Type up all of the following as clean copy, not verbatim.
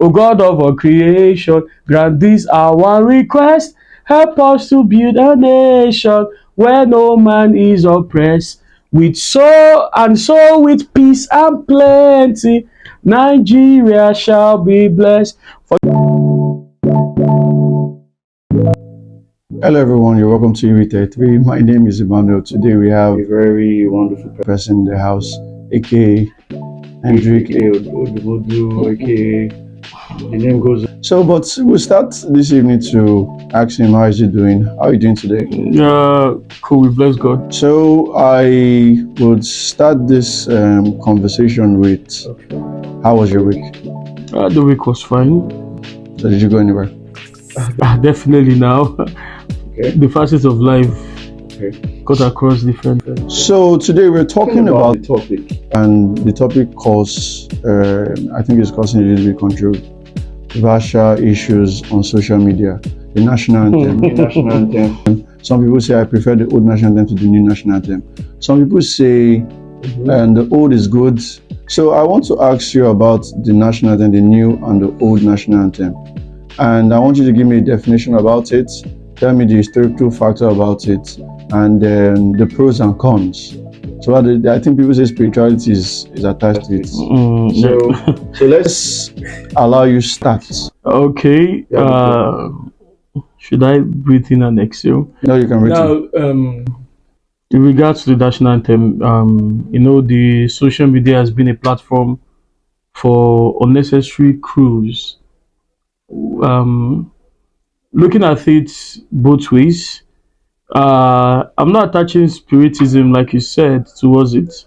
O God of all creation, grant this our request. Help us to build a nation where no man is oppressed. With so with peace and plenty, Nigeria shall be blessed. Hello everyone, you're welcome to UV33. My name is Emmanuel. Today we have a very wonderful person in the house, aka Endrick, aka the name goes. So, but we'll start this evening to ask him how is he doing? How are you doing today? Cool, we bless God. So I would start this conversation with, how was your week? The week was fine. So did you go anywhere? Definitely now. Okay. The facets of life cut across different. So today we're talking about the topic, and the topic cause I think it's causing a little bit controversial issues on social media. The national anthem. The national anthem. Some people say I prefer the old national anthem to the new national anthem. Some people say the old is good. So I want to ask you about the national anthem, the new and the old national anthem, and I want you to give me a definition about it. Tell me the historical factor about it, and the pros and cons. So I think people say spirituality is attached to it. So let's allow you start. Okay. Should I breathe in and exhale? No, you can breathe now, in regards to the national anthem, the social media has been a platform for unnecessary cruise. Looking at it both ways, I'm not attaching spiritism, like you said, towards it.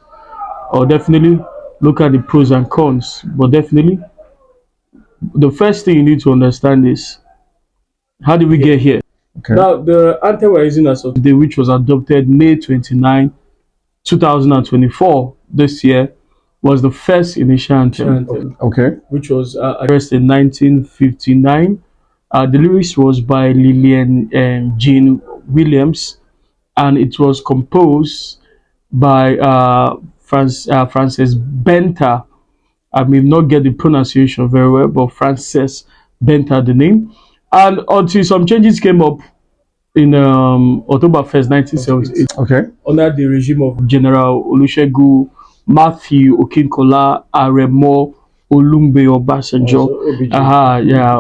Or definitely look at the pros and cons. But definitely, the first thing you need to understand is, how did we get here? Okay. Now, the anthem we're using as of today, which was adopted May 29, 2024, this year, was the first initial anthem. Okay. Which was addressed in 1959. The lyrics was by Lillian Jean Williams, and it was composed by Frances Benta. I may not get the pronunciation very well, but Frances Benta, the name. And until some changes came up in October 1st, 1978, Okay. under the regime of General Olusegun Matthew Okinkola Aremo Olumbe Obasanjo.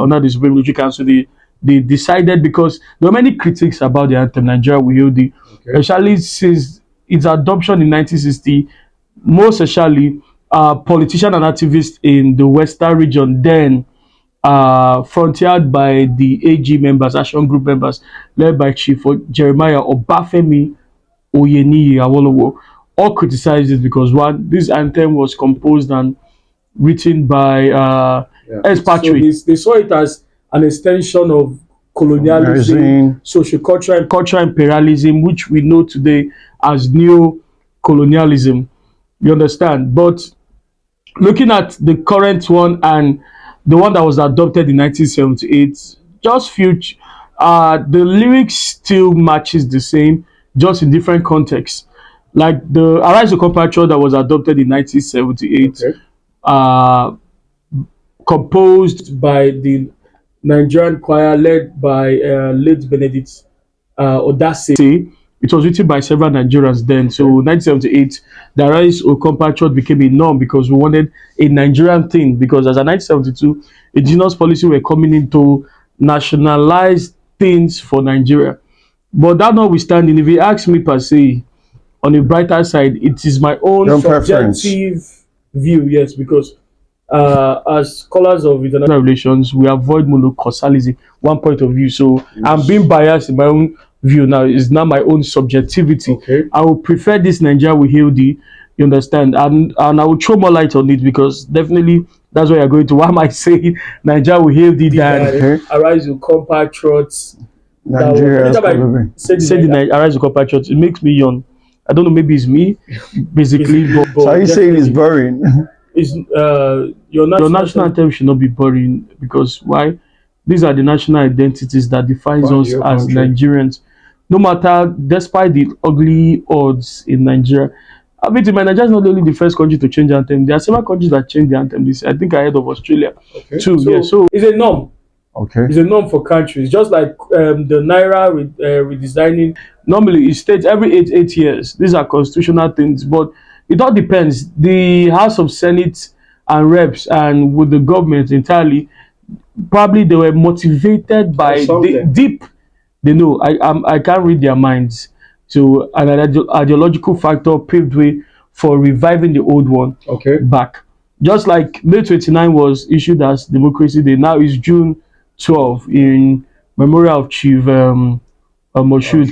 Under the Supreme Military Council, they decided, because there were many critics about the anthem, Nigeria We Hail Thee, especially since its adoption in 1960, most especially politicians and activists in the Western region then frontiered by the AG members, Action Group members, led by Chief Jeremiah Obafemi Oyeniyi Awolowo, all criticized it because, one, this anthem was composed and written by expatriates. So they saw it as an extension of colonialism, cultural imperialism, which we know today as neo-colonialism. You understand? But looking at the current one and the one that was adopted in 1978, just few, the lyrics still matches the same, just in different contexts. Like the Arise to Compatriot that was adopted in 1978, composed by the Nigerian choir led by late Benedict Odase. It was written by several Nigerians then. So 1978, the Arise to Compatriot became a norm because we wanted a Nigerian thing. Because as a 1972, indigenous policy were coming into nationalized things for Nigeria. But that notwithstanding, if you ask me per se, on a brighter side, it is my own subjective view, yes, because as scholars of international relations, we avoid monocausalism, one point of view. So I'm being biased in my own view now. It's not my own subjectivity. Okay. I would prefer this Nigeria We Hail Thee, you understand? And I will throw more light on it because definitely that's where you're going to. Why am I saying Nigeria We Hail Thee than Arise to Compatriots? Nigeria. Arise to Compatriots, it makes me yawn. I don't know, maybe it's me, basically. But so are you saying it's boring? Your national anthem should not be boring, because why? These are the national identities that defines us as Nigerians. No matter, despite the ugly odds in Nigeria, I mean, Nigeria is not only the first country to change anthem. There are several countries that changed the anthem. This, I think, ahead of Australia too. So Yeah, so it's a norm. Okay. It's a norm for countries, just like the naira redesigning. normally it states every 8 years. These are constitutional things, but it all depends. The House of Senate and Reps and with the government entirely, probably they were motivated by the something. deep. They know I can't read their minds. So an ideological factor paved way for reviving the old one Okay. back. Just like May 29 was issued as Democracy Day, now is June 12 in memorial of Chief Moshood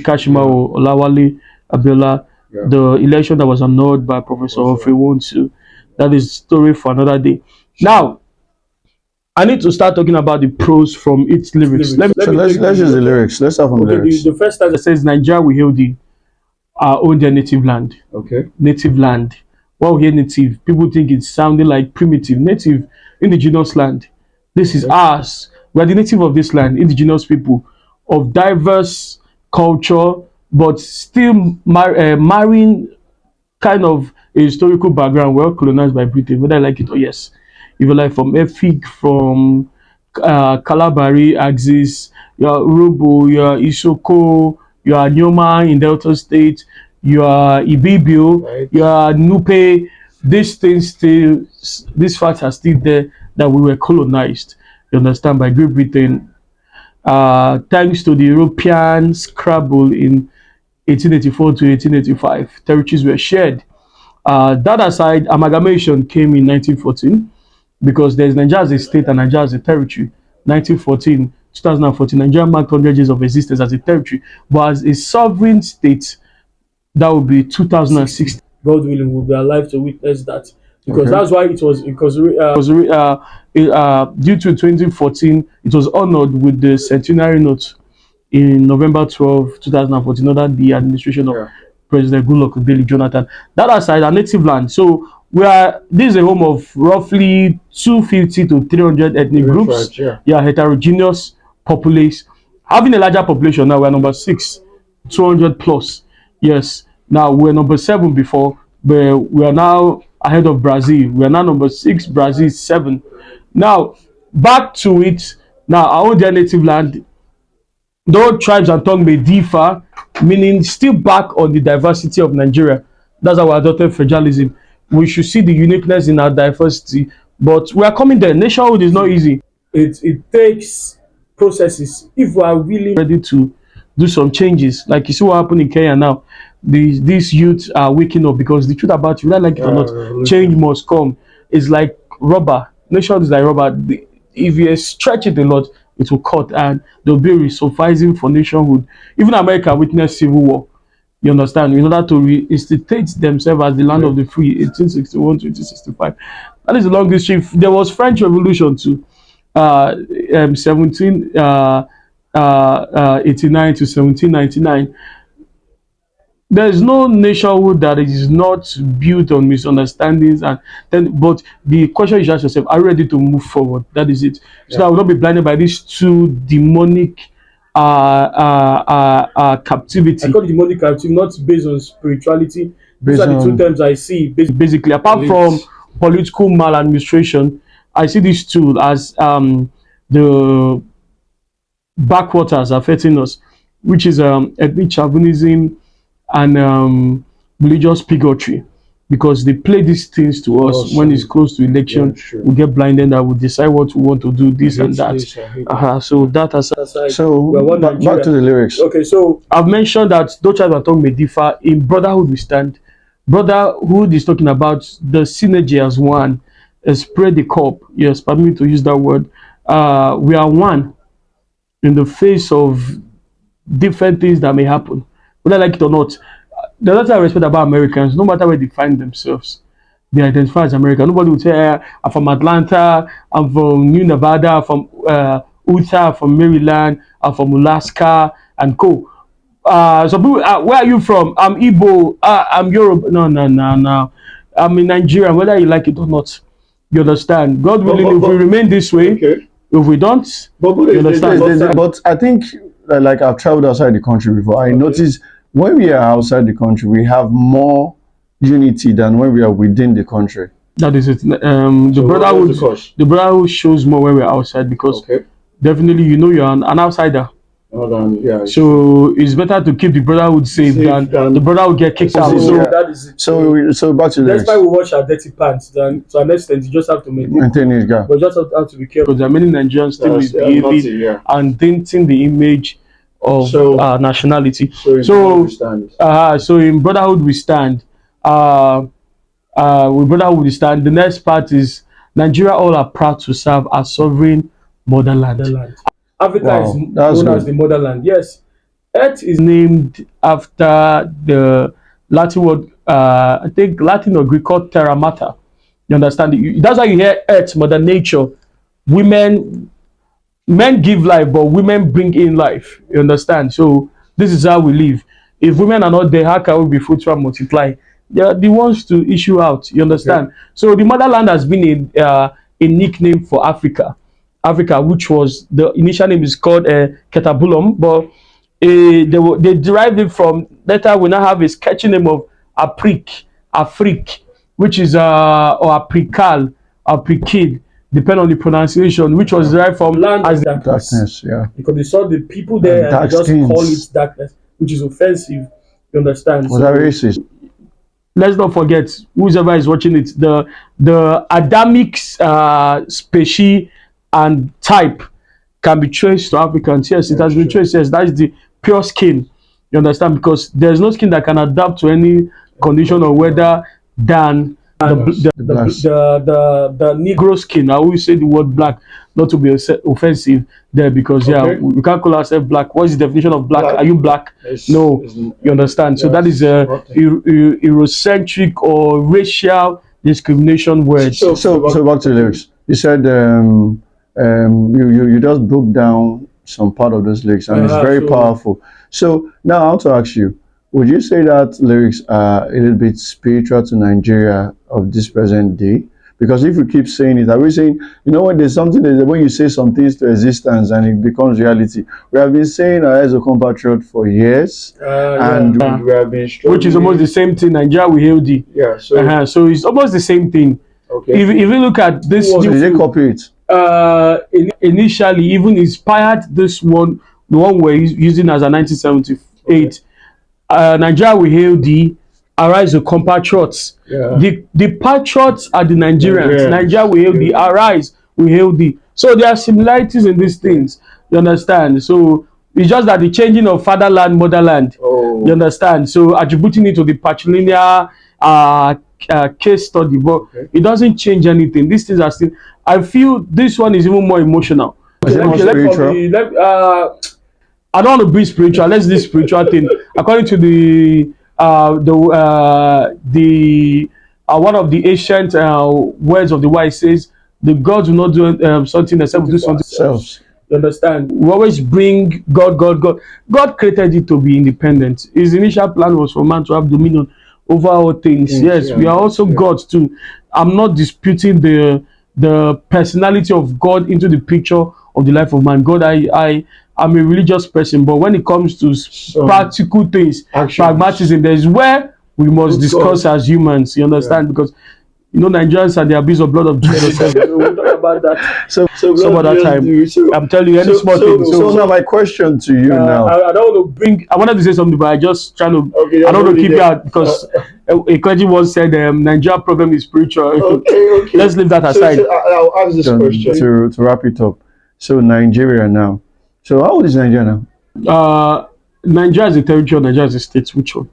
Kashimao Olawale Abiola, Yeah. the election that was annulled by Professor Ofewonsu. That is story for another day. Now, I need to start talking about the pros from its lyrics. Let me So let's use the lyrics. Let's start from the Okay, lyrics. the first time. it says Nigeria will hail thee, our own their native land. Okay. Native land. When we hear native, people think it's sounding like primitive. Native, indigenous land. This is ours. We are the native of this land, indigenous people of diverse culture, but still marrying kind of a historical background, well colonized by Britain, whether I like it or yes. If you like, from Efik, from Kalabari axis, your Robo, your Isoko, your Nyoma in Delta State, your Ibibio, Right. your Nupe, these things still, these facts are still there that we were colonized, you understand, by Great Britain. Thanks to the European Scrabble in 1884 to 1885, territories were shared. That aside, amalgamation came in 1914 because there's Nigeria as a state and Nigeria as a territory. 1914, 2014, Nigeria marked 100 years of existence as a territory, but as a sovereign state, that would be 2016. God willing, we'll be alive to witness that, because Okay. that's why it was, because Due to 2014, it was honored with the centenary note in November 12, 2014, under the administration of President Goodluck Ebele Jonathan. That aside, our native land. So this is a home of roughly 250 to 300 ethnic groups. tribes, yeah. Yeah, heterogeneous populace. Having a larger population now, we're number 6, 200 plus. Yes. Now we're number 7 before, but we are now ahead of Brazil. We are now number 6, Brazil 7. Now back to it. Now our own dear native land, though tribes and tongue may differ, meaning still back on the diversity of Nigeria. That's our adopted federalism. We should see the uniqueness in our diversity, but we are coming there. Nationhood is not easy. It takes processes if we are really Ready to do some changes. Like you see what happened in Kenya now. These youths are waking up because the truth about it, whether I like it or not, revolution. change must come. It's like rubber. Nationhood is like rubber. If you stretch it a lot, it will cut, and there'll be resurfacing for nationhood. Even America witnessed civil war. You understand? In order to reinstate themselves as the land of the free, 1861 to 1865. That is a long history. There was French Revolution too, 1789 to 1799. There is no nationhood that is not built on misunderstandings, and then. But the question you ask yourself: are you ready to move forward? That is it. So that I will not be blinded by these two demonic captivity. I call it demonic captivity, not based on spirituality. These are the two terms I see. Basically, apart from political maladministration, I see these two as the backwaters affecting us, which is ethnic chauvinism and religious bigotry, because they play these things to us when it's close to election. We get blinded and we decide what we want to do, this and that. So that aside, So back to the lyrics. Okay, so I've mentioned that though tribes and tongue may differ, in brotherhood we stand. Brotherhood is talking about the synergy as one. Spread the cup. Yes, pardon me to use that word. We are one in the face of different things that may happen, whether I like it or not. The other thing I respect about Americans, no matter where they find themselves, they identify as American. Nobody will say, I'm from Atlanta, I'm from New Nevada, I'm from Utah, I'm from Maryland, I'm from Alaska, and co. So people, where are you from? I'm Igbo, I'm Yoruba. No. I'm in Nigeria, whether you like it or not. You understand? God willing, if we remain this way, if we don't, you understand? But I think, like I've traveled outside the country before, I noticed when we are outside the country, we have more unity than when we are within the country. That is it. The brotherhood shows more when we're outside because definitely you're an outsider. So it's better to keep the brotherhood safe than the brotherhood get kicked out. So that is it. So back to that's why we wash our dirty pants. Then to an extent, you just have to maintain it, but just have to be careful. Because there are many Nigerians still misbehaving and denting the image of nationality. So in brotherhood we stand. With brotherhood we stand. The next part is Nigeria all are proud to serve our sovereign motherland. Africa is known as the motherland. Yes, Earth is named after the Latin word, I think Latin or Greek called terra mater. You understand? That's why you hear Earth, Mother Nature. Men give life, but women bring in life. You understand? So this is how we live. If women are not there, how can we be fruitful and multiply? They are the ones to issue out. You understand? So the motherland has been a nickname for Africa, which was the initial name is called Ketabulum, but they derived it from later we now have a sketchy name of Afrik, which is or Aprikal, depending on the pronunciation, which was derived from land as darkness. Because they saw the people there and they just call it darkness, which is offensive. You understand? Was that racist? Let's not forget, whoever is watching it, the Adamic species and type can be traced to Africans. Yes, it has been traced. Yes, that is the pure skin. You understand? Because there's no skin that can adapt to any condition or weather than the Negro skin. I always say the word black, not to be offensive there, because we can't call ourselves black. What is the definition of black? Are you black? No, you understand? So that is a Eurocentric or racial discrimination word. So back to the lyrics. You said you just broke down some part of those lyrics, and it's very powerful. So now I want to ask you, would you say that lyrics are a little bit spiritual to Nigeria of this present day? Because if you keep saying it, are we saying, when there's something that when you say some things to existence and it becomes reality? We have been saying as a compatriot for years, and we have been struggling. Which is almost the same thing. Nigeria we hail thee. Yeah. So it's almost the same thing. Okay. If you look at this, did they copy it? Initially, even inspired this one, the one we're using as a 1978. Nigeria we hail thee, arise, the compatriots. The patriots are the Nigerians. Nigeria we hail thee, arise, we hail thee. So there are similarities in these things. You understand? So it's just that the changing of fatherland, motherland. You understand? So attributing it to the patrilineal case study, but it doesn't change anything. These things are still. I feel this one is even more emotional. I don't want to be spiritual. Let's do this spiritual thing. According to the one of the ancient words of the wise says, the gods will not do something except do something themselves. You understand? We always bring God. God created it to be independent. His initial plan was for man to have dominion over all things. Yes, we are also gods too. I'm not disputing the personality of God into the picture of the life of man. God, I'm a religious person, but when it comes to practical things, pragmatism, there's where we must discuss as humans. You understand? Because Nigerians and the abuse of blood of Jesus. We'll talk about that some other time. I'm telling you, any small thing. So now my question to you now. I don't want to bring. I wanted to say something, but I just trying to. I don't want to keep it out because a clergy once said, "Nigeria problem is spiritual." Okay. Let's leave that aside. So I'll ask this question to wrap it up. So Nigeria now. So how old is Nigeria now? Nigeria is a territory, Nigeria is a state. Which one?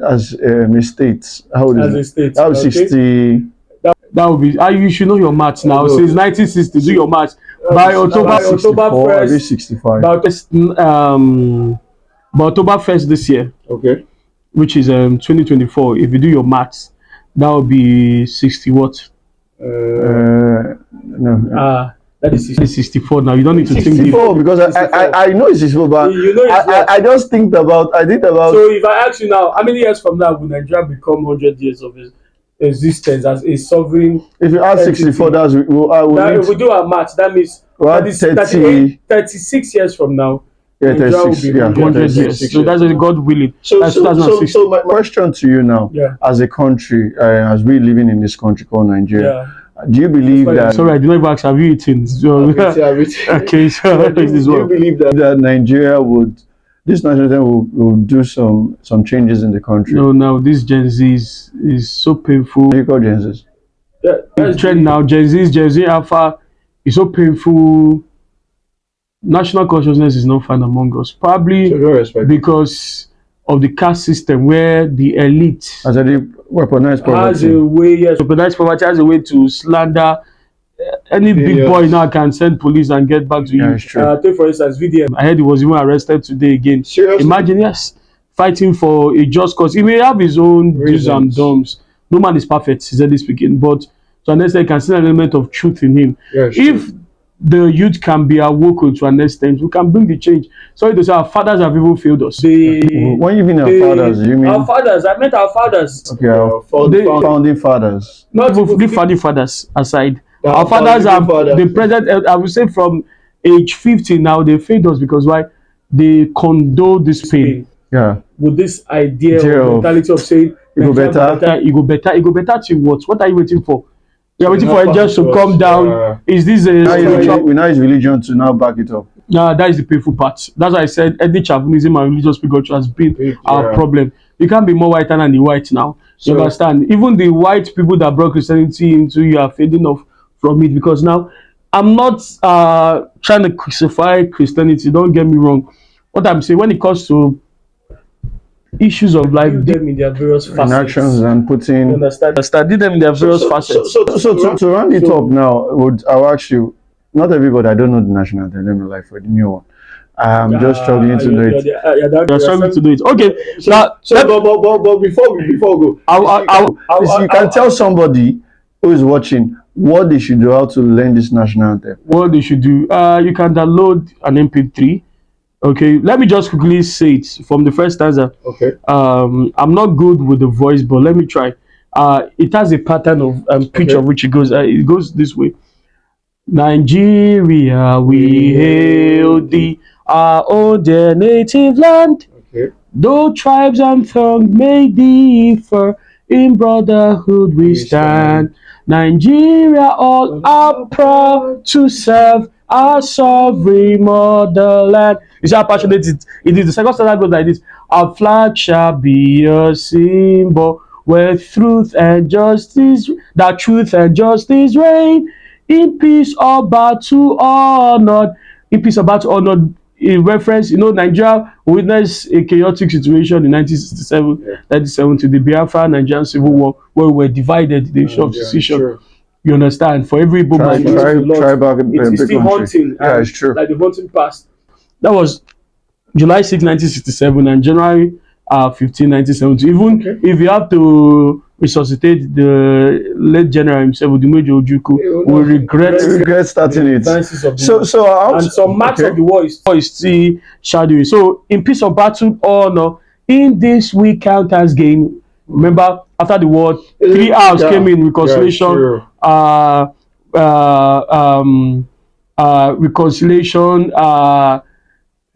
As a state. How old is it? As a state. That was 60. That would be. You should know your maths now. Since 1960, do your maths. By October 1st, 65. By October 1st this year. Okay. Which is 2024. If you do your maths, that would be 60 what? No. That is 64 now. You don't need to think 64 because I know it's 64, but I just think about. So if I ask you now, how many years from now will Nigeria become 100 years of existence as a sovereign? If you add 64, that's if we do our maths, that means 36 years from now, Yeah, Nigeria will 36. be Yeah, 100 36 years. So that's God willing. That's 2006. So my question to you now, Yeah. as a country, as we living in this country called Nigeria, Yeah. do you believe that? Sorry, I did not even ask, have you eaten? So, okay, so Yeah, this is do you what. believe that Nigeria would, this national team will do some changes in the country? No, this Gen Z is so painful. You call Gen Zs? The trend now, Gen Z Alpha is so painful. National consciousness is not found among us. Probably because of the caste system where the elite As a weaponized has poverty. a way, yes, weaponized poverty has a way to slander any big boy now can send police and get back to Yeah, you. it's true. take for instance VDM. I heard he was even arrested today again. Seriously? Imagine, yes, fighting for a just cause. He may have his own do's and Reasons. don'ts. No man is perfect, sincerely speaking, but to an extent, you can see an element of truth in him. Yeah, it's If true. the youth can be awoken to an extent, we can bring the change. Sorry to say, our fathers have even failed us. When you mean our fathers, you mean? Our fathers. I meant our fathers. Okay, our founding fathers. Not even the founding fathers aside. Our fathers are the present. I would say from age 50 now they failed us because why? They condone this pain. Yeah. With this idea Idea or of- mentality of saying It go better. It go better. It go better to what? What are you waiting for? You are waiting for it just to us, come down. yeah. Is this a spiritual? We now use religion to now back it up. Nah, that is the painful part. That's why I said ethnic chauvinism and religious bigotry has been our problem. You can't be more white than the white now. You understand? Even the white people that brought Christianity into you are fading off from it because now I'm not trying to crucify Christianity. Don't get me wrong. What I'm saying when it comes to issues of life, them in their various facets. Actions and putting. Study them in their various facets. So to round it up now, I'll ask you. Not everybody. I don't know the national anthem. Let me lie for the new one. I'm just struggling to do it. You're struggling to do it. Okay. But before we go, You can tell somebody who is watching what they should do, how to learn this national anthem. What they should do. You can download an MP3. Okay, let me just quickly say it from the first stanza. Okay. I'm not good with the voice, but let me try. It has a pattern of pitch of which it goes this way. Nigeria, we hail thee, our own dear native land. Okay. Though tribes and tongues may differ, in brotherhood we stand. Nigeria, all are proud to serve our sovereign motherland. You see how passionate it is. The second stanza goes like this: our flag shall be a symbol where truth and justice reign. In peace or battle honored. In peace or battle honored. In reference, Nigeria witnessed a chaotic situation in 1967, 1970, the Biafra Nigerian Civil War, where we were divided, the issue of secession. Sure. You understand? For every Igbo it's still haunting. Yeah, it's true. Like the haunting past. That was July 6, 1967, and January 15, 1970. Even if you have to resuscitate the late general himself, Bobbyjoeschool, will regret starting it. And some marks of the war is still shadowy. So, in peace or battle, honor, in this we count as gain. Remember, after the war, 3 hours came in reconciliation. Reconciliation.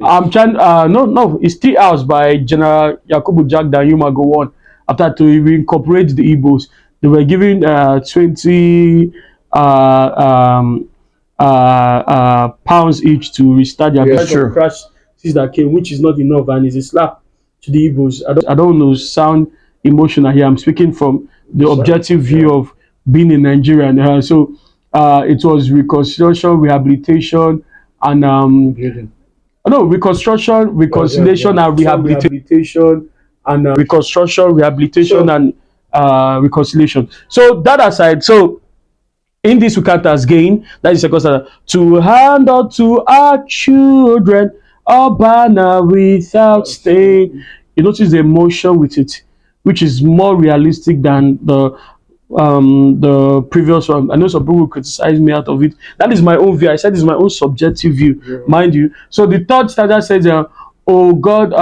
I'm trying. No, it's 3 hours by General Yakubu Jagdan Yuma go on. After to incorporate the Igbos, they were given 20 pounds each to restart their sure. crash that came, which is not enough, and is a slap to the Igbos. I don't know, sound emotional here. I'm speaking from the objective view of being in Nigeria. And, so it was reconciliation, rehabilitation, and reconstruction, reconciliation, and rehabilitation, and reconstruction, rehabilitation, and reconciliation. So that aside, so in this we count as gain. That is the second stanza. To hand out to our children a banner without stain. You notice the emotion with it, which is more realistic than the previous one. I know some people criticize me out of it. That is my own view. I said it's my own subjective view, mind you. So the third stanza says, "Oh God,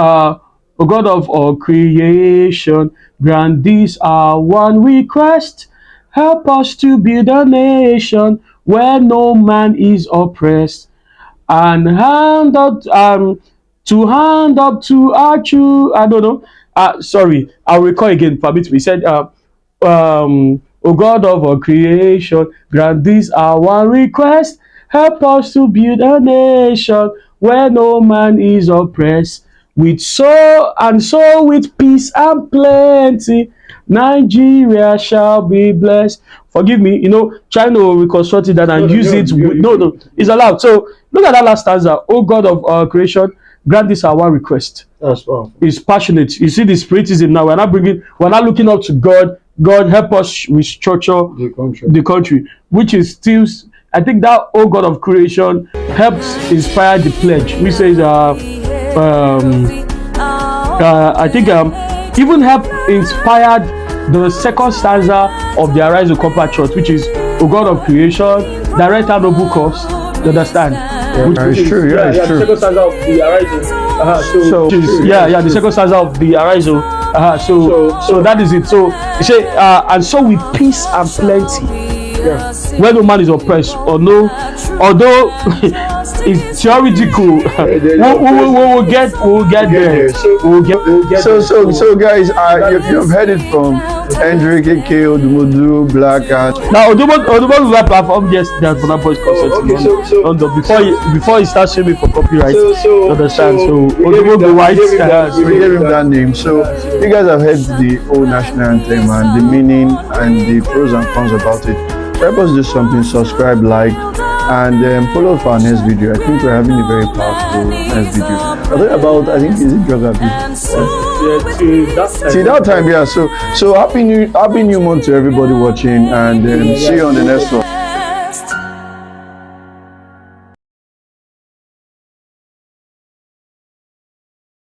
O God of all creation, grant this our one request. Help us to build a nation where no man is oppressed, and hand out to hand up to our true. I don't know. Sorry, I'll recall again. Permit me. He said, O God of all creation, grant this our one request. Help us to build a nation where no man is oppressed. With so with peace and plenty, Nigeria shall be blessed. Forgive me, trying to reconstruct it and use it. No, it's allowed. So look at that last stanza. O God of our creation, grant this our one request. That's powerful. It's passionate. You see the spiritism now. We're not looking up to God. God help us restructure the country, which is still. I think that O God of creation helps inspire the pledge, which says I think even help inspired the second stanza of the Arise O Compact Church, which is O God of creation, direct our noble cause. You understand? It's true. Yeah, it's true. The second stanza of the Arise. The second stanza of the Arise O. So that is it. So you say, and so with peace and plenty. Yeah. Where no man is oppressed, although it's theoretical, we'll get there. So guys, you've heard it from Endrick, AK, Odumodu, Black, and now Odumodu will perform yesterday at Bonner Boys concert before he starts shaming for copyright. Understand? So Odumodu White, we gave him that name. So you guys have heard the old national anthem and the meaning and the pros and cons about it. Help us do something, subscribe, like, and follow for our next video. I think we're having a very powerful next video. I think is it drug abuse? See that time, yeah. So happy new month to everybody watching, and see you on the next one.